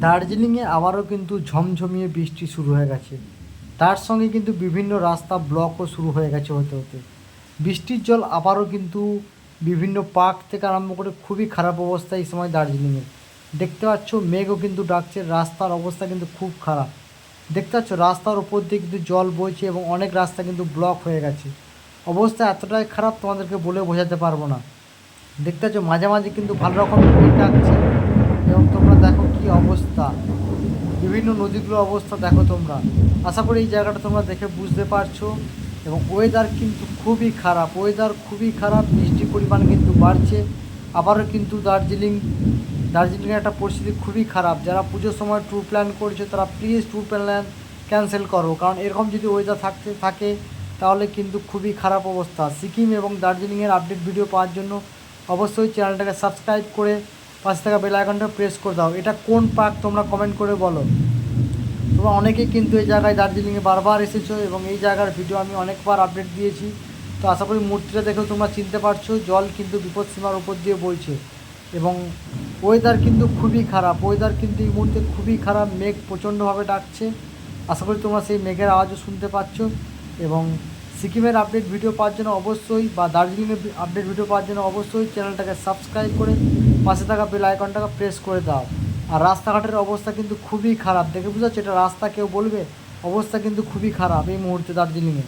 দার্জিলিংয়ে আবারও কিন্তু ঝমঝমিয়ে বৃষ্টি শুরু হয়ে গেছে। তার সঙ্গে কিন্তু বিভিন্ন রাস্তা ব্লকও শুরু হয়ে গেছে হতে হতে। বৃষ্টির জল আবারও কিন্তু বিভিন্ন পার্ক থেকে আরম্ভ করে খুবই খারাপ অবস্থা এই সময় দার্জিলিংয়ে। দেখতে পাচ্ছ মেঘও কিন্তু ডাকছে, রাস্তার অবস্থা কিন্তু খুব খারাপ। দেখতে পাচ্ছ রাস্তার ওপর দিয়ে কিন্তু জল বইছে এবং অনেক রাস্তা কিন্তু ব্লক হয়ে গেছে। অবস্থা এতটাই খারাপ তোমাদেরকে বলে বোঝাতে পারবো না। দেখতে পাচ্ছ মাঝে মাঝে কিন্তু ভালো রকম মেঘ ডাকছে এবং তোমরা দেখো কি অবস্থা, বিভিন্ন নদীগুলোর অবস্থা দেখো তোমরা। আশা করি এই জায়গাটা তোমরা দেখে বুঝতে পারছো। এবং ওয়েদার কিন্তু খুবই খারাপ, ওয়েদার খুবই খারাপ, বৃষ্টির পরিমাণ কিন্তু বাড়ছে। আবারও কিন্তু দার্জিলিংয়ের একটা পরিস্থিতি খুবই খারাপ। যারা পুজোর সময় ট্যুর প্ল্যান করছে তারা প্লিজ ট্যুর প্ল্যান ক্যান্সেল করো, কারণ এরকম যদি ওয়েদার থাকে তাহলে কিন্তু খুবই খারাপ অবস্থা। সিকিম এবং দার্জিলিংয়ের আপডেট ভিডিও পাওয়ার জন্য অবশ্যই চ্যানেলটাকে সাবস্ক্রাইব করে পাশে থাকা বেল আইকনটা প্রেস করে দাও। এটা কোন পার্ক তোমরা কমেন্ট করে বলো। তোমরা অনেকেই কিন্তু এই জায়গায় দার্জিলিংয়ে বারবার এসেছো এবং এই জায়গার ভিডিও আমি অনেকবার আপডেট দিয়েছি। তো আশা করি মূর্তিটা দেখেও তোমরা চিনতে পারছো, জল কিন্তু বিপদসীমার উপর দিয়ে বইছে এবং ওয়েদার কিন্তু খুবই খারাপ। ওয়েদার কিন্তু এই মুহূর্তে খুবই খারাপ, মেঘ প্রচণ্ডভাবে ডাকছে। আশা করি তোমরা সেই মেঘের আওয়াজও শুনতে পাচ্ছ। এবং সিকিমের আপডেট ভিডিও পাওয়ার জন্য অবশ্যই, বা দার্জিলিংয়ের আপডেট ভিডিও পাওয়ার জন্য অবশ্যই চ্যানেলটাকে সাবস্ক্রাইব করে পাশে থাকা বেল আইকনটাকে প্রেস করে দাও। আর রাস্তাঘাটের অবস্থা কিন্তু খুবই খারাপ, দেখে বুঝতে পারছো এটা রাস্তা কেউ বলবে? অবস্থা কিন্তু খুবই খারাপ এই মুহূর্তে দার্জিলিংয়ে।